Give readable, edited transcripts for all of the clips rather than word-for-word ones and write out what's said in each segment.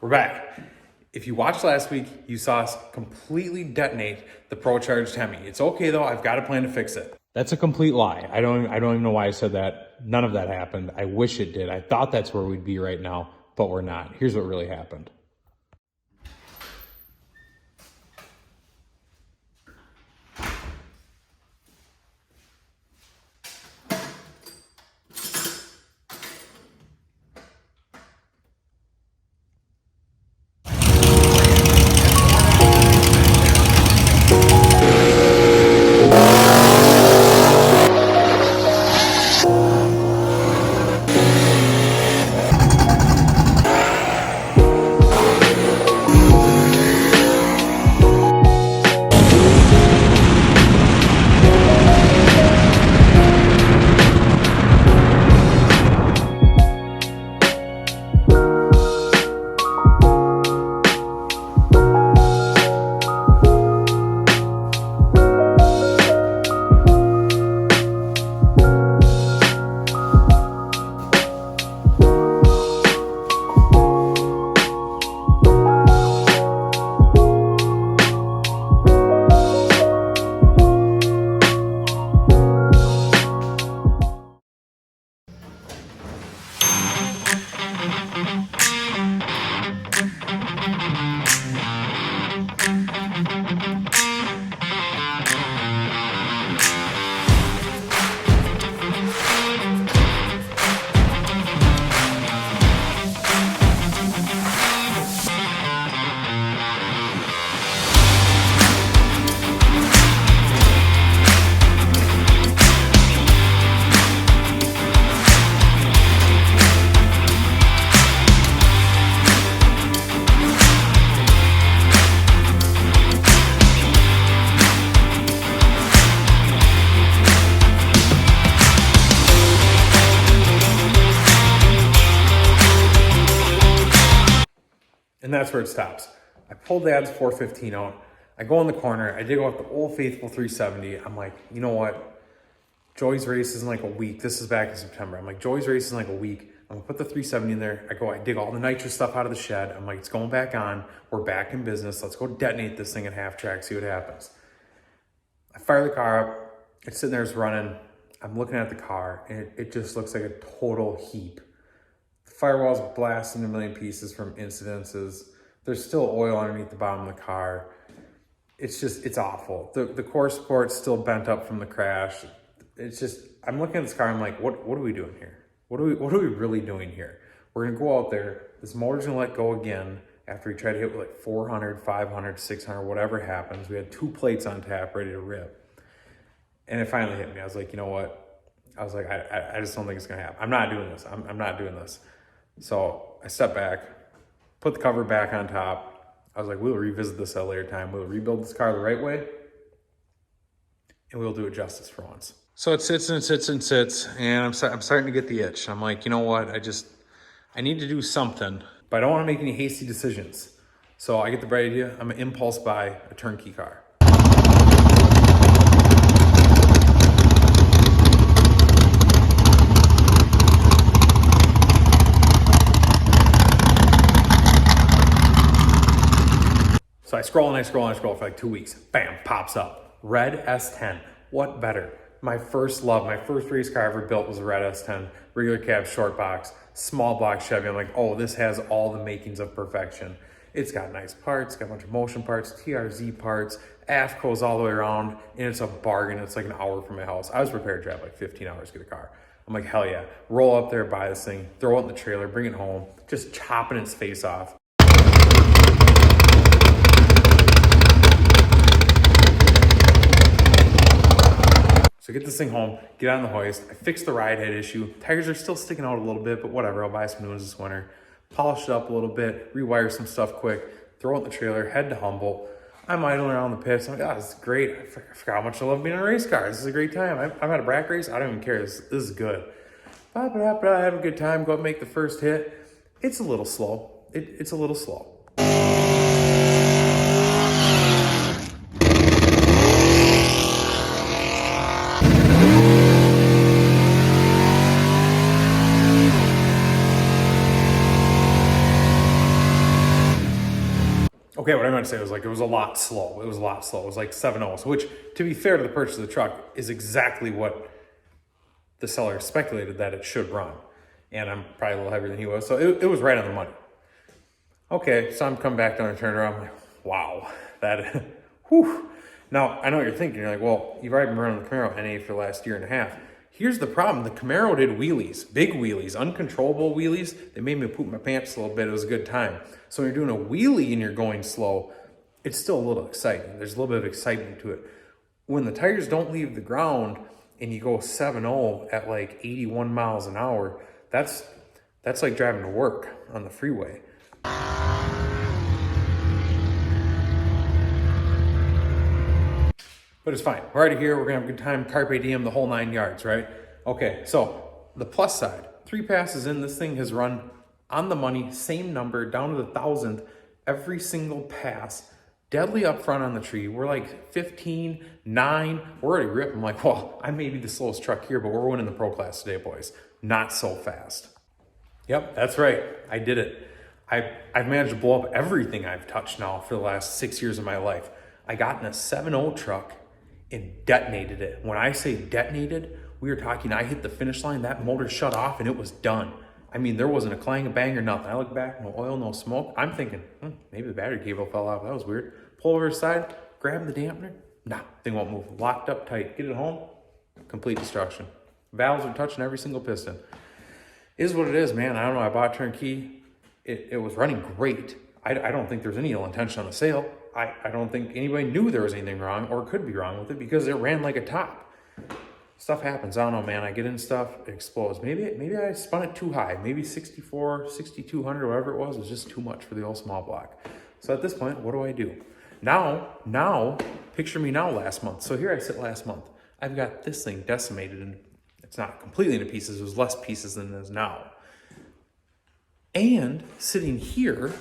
We're back. If you watched last week, you saw us completely detonate the ProCharged Hemi. It's okay though, I've got a plan to fix it. That's a complete lie. I don't even know why I said that. None of that happened. I wish it did. I thought that's where we'd be right now, but we're not. Here's what really happened. And that's where it stops. I pull Dad's 415 out. I go in the corner. I dig out the old faithful 370. I'm like, you know what? Joey's race is in like a week. This is back in September. I'm like, Joey's race is in like a week. I'm gonna put the 370 in there. I dig all the nitrous stuff out of the shed. I'm like, it's going back on. We're back in business. Let's go detonate this thing at half track, see what happens. I fire the car up. It's sitting there, it's running. I'm looking at the car, and it just looks like a total heap. The firewall's blasting a million pieces from incidences. There's still oil underneath the bottom of the car. It's awful. The core support's still bent up from the crash. I'm looking at this car, I'm like, what are we doing here? What are we really doing here? We're gonna go out there, this motor's gonna let go again after we try to hit with like 400, 500, 600, whatever happens. We had 2 plates on tap ready to rip. And it finally hit me. I was like, you know what? I was like, I just don't think it's gonna happen. I'm not doing this. I'm not doing this. So I stepped back, put the cover back on top. I was like, we'll revisit this at a later time. We'll rebuild this car the right way, and we'll do it justice for once. So it sits and sits and sits, and I'm starting to get the itch. I'm like, you know what? I need to do something, but I don't want to make any hasty decisions. So I get the bright idea. I'm gonna impulse buy a turnkey car. So I scroll and I scroll and I scroll for like 2 weeks. Bam, pops up. Red S10. What better? My first love, my first race car I ever built was a red S10. Regular cab, short box, small block Chevy. I'm like, oh, this has all the makings of perfection. It's got nice parts, got a bunch of motion parts, TRZ parts, AFCOs all the way around, and it's a bargain. It's like an hour from my house. I was prepared to drive like 15 hours to get a car. I'm like, hell yeah. Roll up there, buy this thing, throw it in the trailer, bring it home, just chopping its face off. So get this thing home, get on the hoist. I fixed the ride head issue. Tires are still sticking out a little bit, but whatever. I'll buy some new ones this winter. Polish it up a little bit, rewire some stuff quick, throw it in the trailer, head to Humboldt. I'm idling around the pits. I'm like, oh, this is great. I forgot how much I love being in a race car. This is a great time. I'm at a brack race. I don't even care. This is good. I have a good time. Go out and make the first hit. It's a little slow. It's a little slow. Okay, what I meant to say was like it was a lot slow. It was a lot slow. It was like 7.0, which, to be fair to the purchase of the truck, is exactly what the seller speculated that it should run. And I'm probably a little heavier than he was, so it was right on the money. Okay, so I'm coming back down and turning around. I'm like, wow, that, whew. Now, I know what you're thinking. You're like, well, you've already been running the Camaro NA for the last year and a half. Here's the problem. The Camaro did wheelies, big wheelies, uncontrollable wheelies. They made me poop my pants a little bit. It was a good time. So when you're doing a wheelie and you're going slow, it's still a little exciting. There's a little bit of excitement to it. When the tires don't leave the ground and you go 7.0 at like 81 miles an hour, that's like driving to work on the freeway. But it's fine. We're already here. We're going to have a good time. Carpe diem, the whole 9 yards, right? Okay, so the plus side. 3 passes in, this thing has run on the money, same number, down to the 1,000th, every single pass. Deadly up front on the tree. We're like 15, 9. We're already ripped. I'm like, well, I may be the slowest truck here, but we're winning the pro class today, boys. Not so fast. Yep, that's right. I did it. I've managed to blow up everything I've touched now for the last 6 years of my life. I got in a 7.0 truck and detonated it. When I say detonated, we were talking, I hit the finish line, that motor shut off and it was done. I mean, there wasn't a clang, a bang, or nothing. I look back, no oil, no smoke. I'm thinking, maybe the battery cable fell off. That was weird. Pull over to the side, grab the dampener. Nah, thing won't move. Locked up tight. Get it home, complete destruction. Valves are touching every single piston. Is what it is, man. I don't know. I bought turnkey. It was running great. I don't think there's any ill intention on the sale. I don't think anybody knew there was anything wrong or could be wrong with it because it ran like a top. Stuff happens. I don't know, man. I get in stuff, it explodes. Maybe I spun it too high. Maybe 64, 6200, whatever it was just too much for the old small block. So at this point, what do? Now, picture me now last month. So here I sit last month. I've got this thing decimated, and it's not completely into pieces. There's less pieces than there is now. And sitting here,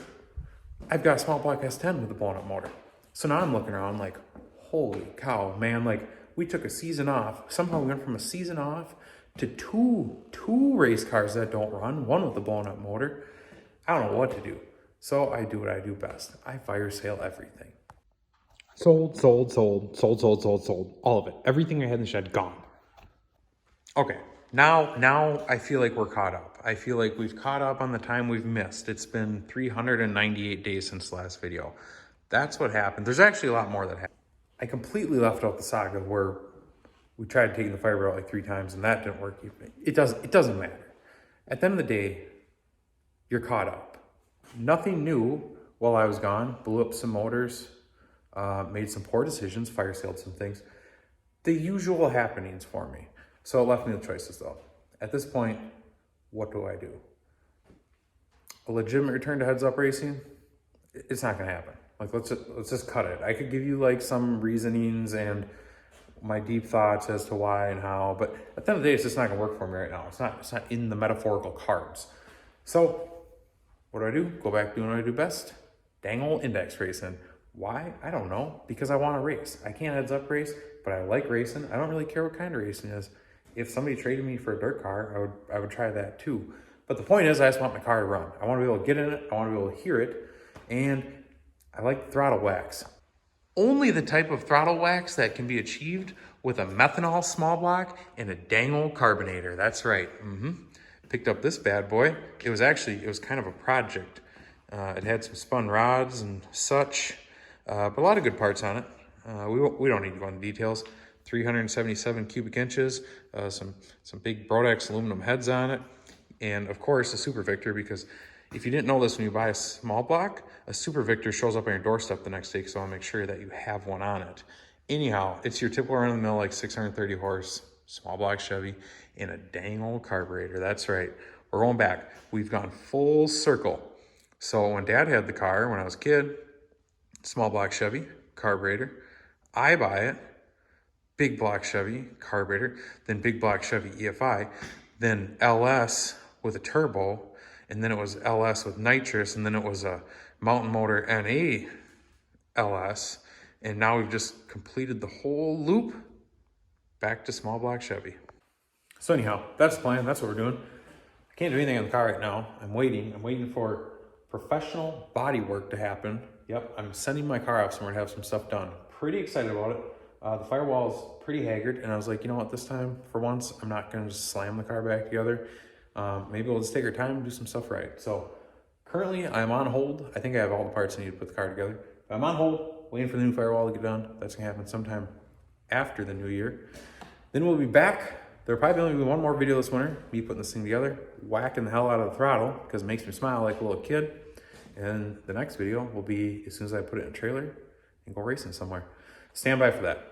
I've got a small block S10 with a blown up motor. So now I'm looking around like, holy cow, man, like we took a season off. Somehow we went from a season off to two race cars that don't run, one with a blown up motor. I don't know what to do. So I do what I do best. I fire sale everything. Sold. All of it. Everything I had in the shed, gone. Okay, now I feel like we're caught up. I feel like we've caught up on the time we've missed. It's been 398 days since the last video. That's what happened. There's actually a lot more that happened. I completely left out the saga where we tried taking the fiber out like 3 times and that didn't work. It doesn't matter. At the end of the day, you're caught up. Nothing new while I was gone. Blew up some motors, made some poor decisions, fire saled some things. The usual happenings for me. So it left me with choices though. At this point, what do I do? A legitimate return to heads up racing? It's not gonna happen. Like let's just cut it. I could give you like some reasonings and my deep thoughts as to why and how, but at the end of the day, it's just not gonna work for me right now. It's not in the metaphorical cards. So what do? Go back doing what I do best. Dang old index racing. Why? I don't know. Because I want to race. I can't heads up race, but I like racing. I don't really care what kind of racing is. If somebody traded me for a dirt car, I would try that too. But the point is, I just want my car to run. I want to be able to get in it. I want to be able to hear it. And I like throttle wax. Only the type of throttle wax that can be achieved with a methanol small block and a dang old carbonator. That's right. Picked up this bad boy. It was kind of a project. It had some spun rods and such, but a lot of good parts on it. We don't need to go into details. 377 cubic inches, some big Brodex aluminum heads on it, and of course a Super Victor, because if you didn't know this, when you buy a small block, a Super Victor shows up on your doorstep the next day, so I want to make sure that you have one on it. Anyhow, it's your typical run-of-the-mill, like 630 horse, small block Chevy, and a dang old carburetor. That's right. We're going back. We've gone full circle. So when Dad had the car, when I was a kid, small block Chevy, carburetor. I buy it, big block Chevy, carburetor, then big block Chevy EFI, then LS with a turbo, and then it was LS with nitrous, and then it was a Mountain Motor NA LS, and now we've just completed the whole loop back to small block Chevy. So anyhow, that's the plan. That's what we're doing. I can't do anything on the car right now. I'm waiting for professional body work to happen. Yep, I'm sending my car off somewhere to have some stuff done. Pretty excited about it. The firewall is pretty haggard, and I was like, you know what, this time, for once, I'm not gonna just slam the car back together. Maybe we'll just take our time and do some stuff right. So currently I'm on hold. I think I have all the parts I need to put the car together. But I'm on hold, waiting for the new firewall to get done. That's gonna happen sometime after the new year. Then we'll be back. There'll probably only be one more video this winter, me putting this thing together, whacking the hell out of the throttle, because it makes me smile like a little kid. And the next video will be as soon as I put it in a trailer and go racing somewhere. Stand by for that.